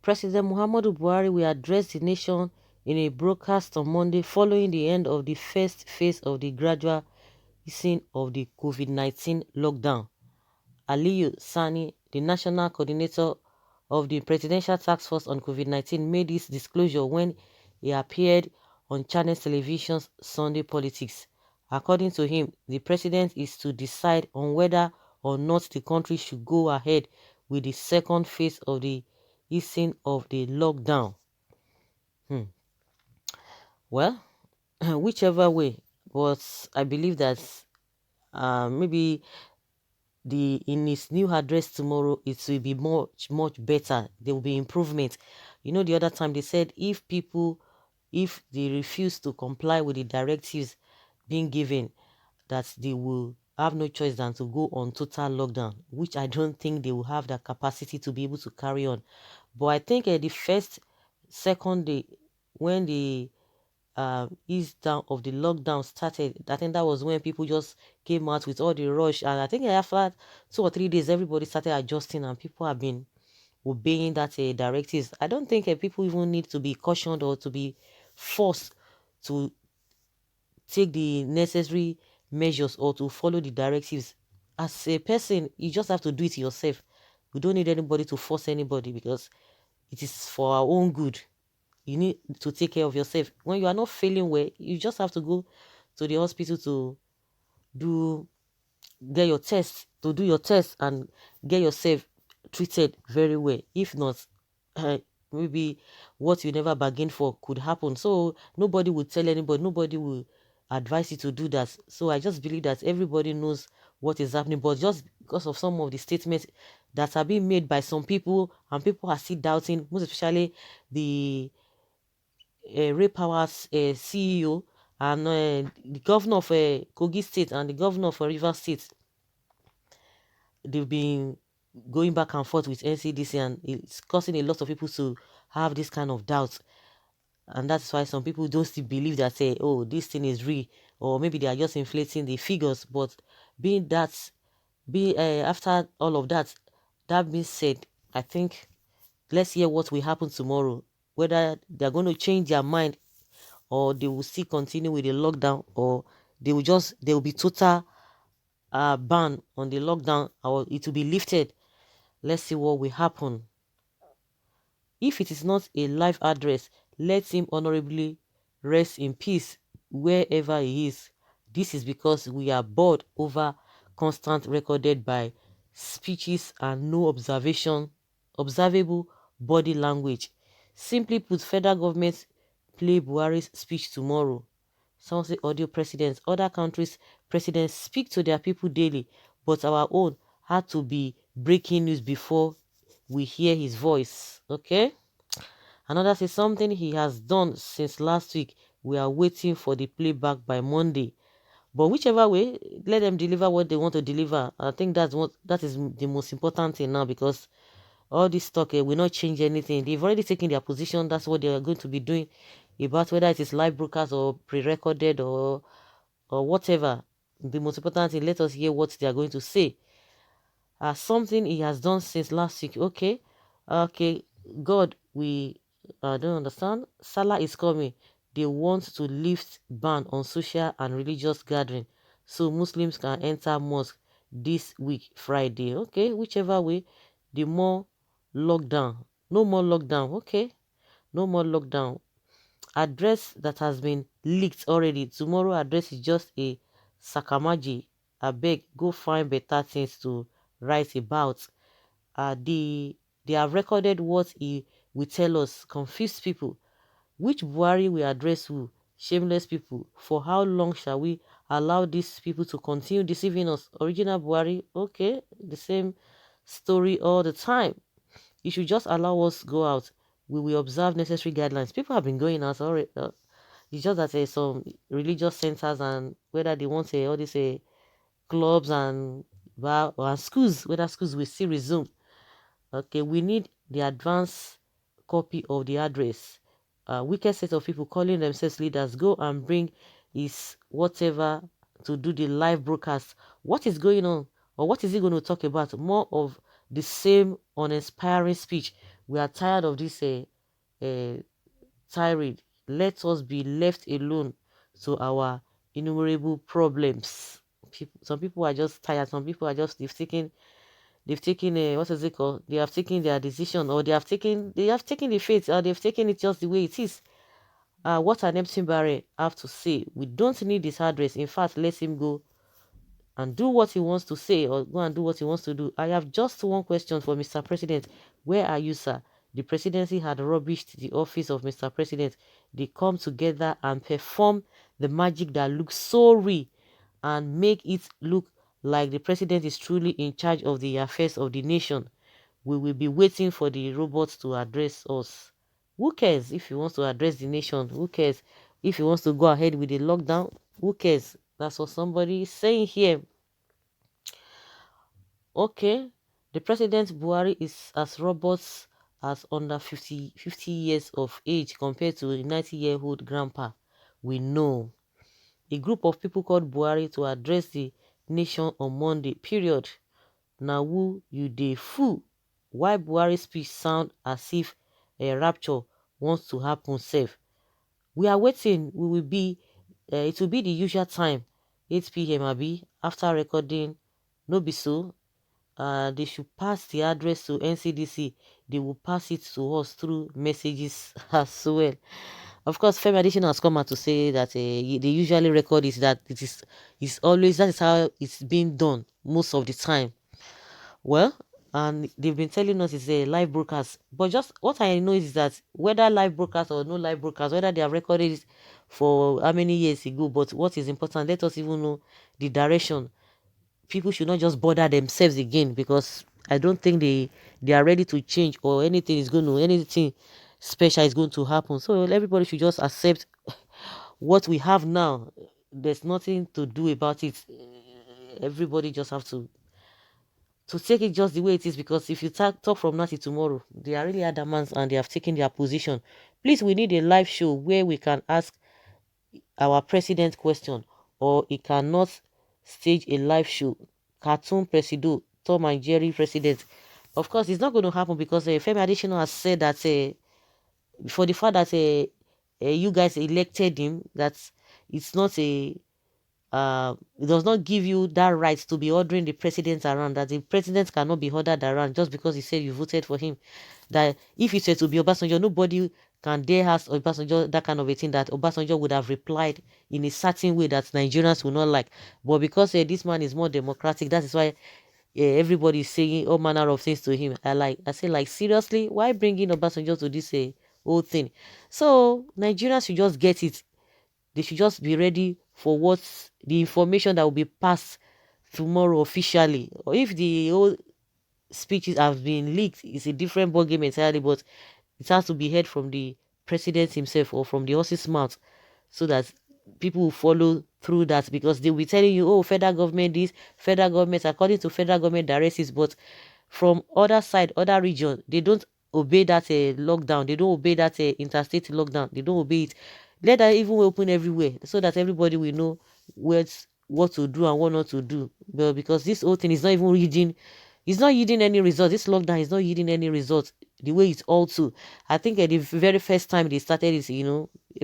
President Muhammadu Buhari will address the nation in a broadcast on Monday following the end of the first phase of the gradual easing of the COVID-19 lockdown. Aliyu Sani, the national coordinator of the Presidential Task Force on COVID-19, made this disclosure when he appeared on Channels Television's Sunday Politics. According to him, the president is to decide on whether or not the country should go ahead with the second phase of the easing of the lockdown. Hmm. Well, whichever way, but I believe that maybe in his new address tomorrow it will be much better. There will be improvement. You know, the other time they said if they refuse to comply with the directives being given, that they will have no choice than to go on total lockdown, which I don't think they will have the capacity to be able to carry on. But I think the first second day, when the ease down of the lockdown started, I think that was when people just came out with all the rush. And I think after 2 or 3 days, everybody started adjusting and people have been obeying that directives. I don't think people even need to be cautioned or to be forced to take the necessary measures or to follow the directives. As a person, you just have to do it yourself. We don't need anybody to force anybody because it is for our own good. You need to take care of yourself. When you are not feeling well, you just have to go to the hospital to do get your test, to do your test and get yourself treated very well. If not, maybe what you never bargained for could happen. So nobody will tell anybody, nobody will advise you to do that. So I just believe that everybody knows what is happening, but just because of some of the statements that are being made by some people and people are still doubting, most especially the Ray Powers CEO and the governor of Kogi State and the governor of Rivers State, they've been going back and forth with NCDC, and it's causing a lot of people to have this kind of doubt. And that's why some people don't still believe that, say, oh, this thing is real, or maybe they are just inflating the figures. But after all of that, that being said, I think let's hear what will happen tomorrow, whether they're going to change their mind or they will still continue with the lockdown, or there will be total ban on the lockdown, or it will be lifted. Let's see what will happen. If it is not a live address, let him honorably rest in peace wherever he is. This is because we are bored over constant recorded by speeches and no observable body language. Simply put, federal government play Buhari's speech tomorrow. Some say audio presidents. Other countries' presidents speak to their people daily, but our own had to be breaking news before we hear his voice. Okay? Another says something he has done since last week. We are waiting for the playback by Monday. But whichever way, let them deliver what they want to deliver. I think that is the most important thing now, because all this talk will not change anything. They've already taken their position. That's what they are going to be doing about whether it is live broadcast or pre-recorded or whatever. The most important thing, let us hear what they are going to say. Something he has done since last week. Okay, God, we don't understand. Salah is coming. They want to lift ban on social and religious gathering so Muslims can enter mosque this week, Friday. Okay, whichever way, the more lockdown. No more lockdown. Okay, no more lockdown. Address that has been leaked already. Tomorrow address is just a sakamaji. I beg, go find better things to write about. They have recorded what he will tell us. Confused people. Which Buhari will address who? Shameless people. For how long shall we allow these people to continue deceiving us? Original Buhari, okay, the same story all the time. You should just allow us go out. We will observe necessary guidelines. People have been going out already. It's just that some religious centers, and whether they want all these clubs and bar or schools, whether schools will still resume. Okay, we need the advance copy of the address. Wicked set of people calling themselves leaders go and bring his whatever to do the live broadcast. What is going on, or what is he going to talk about? More of the same uninspiring speech We are tired of this uh, tirade. Let us be left alone to our innumerable problems. Some people are just tired. Some people are just they've taken a what is it called? They have taken their decision, or they have taken the fate, or they've taken it just the way it is. What an empty barrel have to say. We don't need his address. In fact, let him go and do what he wants to say, or go and do what he wants to do. I have just one question for Mr. President. Where are you, sir? The presidency had rubbished the office of Mr. President. They come together and perform the magic that looks so real and make it look like the president is truly in charge of the affairs of the nation. We will be waiting for the robots to address us. Who cares if he wants to address the nation? Who cares if he wants to go ahead with the lockdown? Who cares? That's what somebody is saying here. Okay, the president Buhari is as robust as under 50 years of age compared to a 90-year-old grandpa. We know. A group of people called Buhari to address the nation on Monday, period. Now who you dey fool? Why Buhari's speech sound as if a rapture wants to happen safe? We are waiting. It will be the usual time, 8 p.m. Abi, after recording. No be so. They should pass the address to NCDC. They will pass it to us through messages as well. Of course, Femi Addition has come out to say that they usually record is that it's always that is how it's being done most of the time. Well, and they've been telling us it's a live broadcast. But just what I know is that whether live broadcast or no live broadcast, whether they have recorded it for how many years ago, but what is important, let us even know the direction. People should not just bother themselves again, because I don't think they are ready to change, or anything special is going to happen. So everybody should just accept what we have now. There's nothing to do about it. Everybody just have to take it just the way it is, because if you talk from now till tomorrow, they are really adamant and they have taken their position. Please, we need a live show where we can ask our president question, or he cannot stage a live show. Cartoon presido, Tom and Jerry president. Of course, it's not going to happen, because Femi Additional has said that for the fact that you guys elected him, that it's not it does not give you that right to be ordering the president around, that the president cannot be ordered around just because he said you voted for him. That if it said to be Obasanjo, nobody can dare ask Obasanjo that kind of a thing, that Obasanjo would have replied in a certain way that Nigerians will not like. But because this man is more democratic, that is why everybody is saying all manner of things to him. I say, like, seriously, why bringing Obasanjo to this whole thing? So Nigerians should just get it. They should just be ready for what the information that will be passed tomorrow officially. Or if the whole speeches have been leaked, it's a different ballgame entirely, but it has to be heard from the president himself, or from the horse's mouth, so that people will follow through that, because they will be telling you, oh, federal government this, federal government, according to federal government directives, but from other side, other region, they don't obey that lockdown. They don't obey that interstate lockdown. They don't obey it. Let that even open everywhere, so that everybody will know what to do and what not to do. But because this whole thing is not even reading, it's not yielding any result. This lockdown is not yielding any result the way it's all to. I think at the very first time they started it,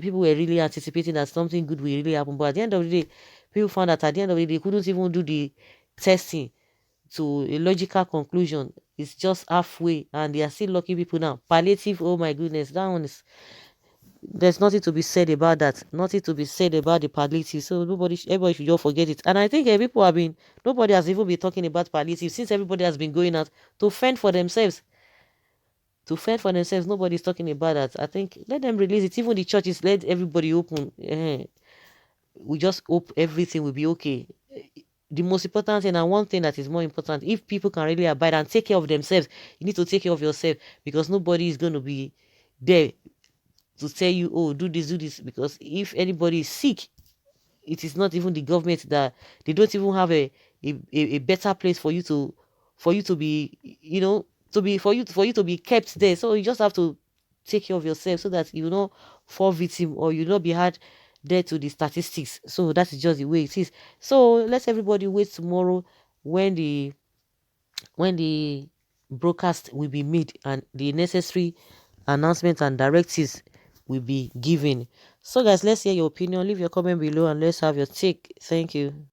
people were really anticipating that something good will really happen. But at the end of the day, people found that at the end of the day, they couldn't even do the testing to a logical conclusion. It's just halfway, and they are still locking people now. Palliative, oh my goodness, that one is, there's nothing to be said about that. Nothing to be said about the palliative. So everybody should just forget it. And I think people have been, nobody has even been talking about palliative since everybody has been going out to fend for themselves. To fend for themselves, nobody's talking about that. I think let them release it. Even the churches, let everybody open. We just hope everything will be okay. The most important thing, and one thing that is more important, if people can really abide and take care of themselves, you need to take care of yourself, because nobody is going to be there to tell you, oh, do this, because if anybody is sick, it is not even the government, that they don't even have a better place for you to be, for you to be kept there. So you just have to take care of yourself, so that you not fall victim, or you not be hard there to the statistics. So that is just the way it is. So let everybody wait tomorrow, when the broadcast will be made and the necessary announcements and directives will be given. So guys, let's hear your opinion. Leave your comment below and let's have your take. Thank you.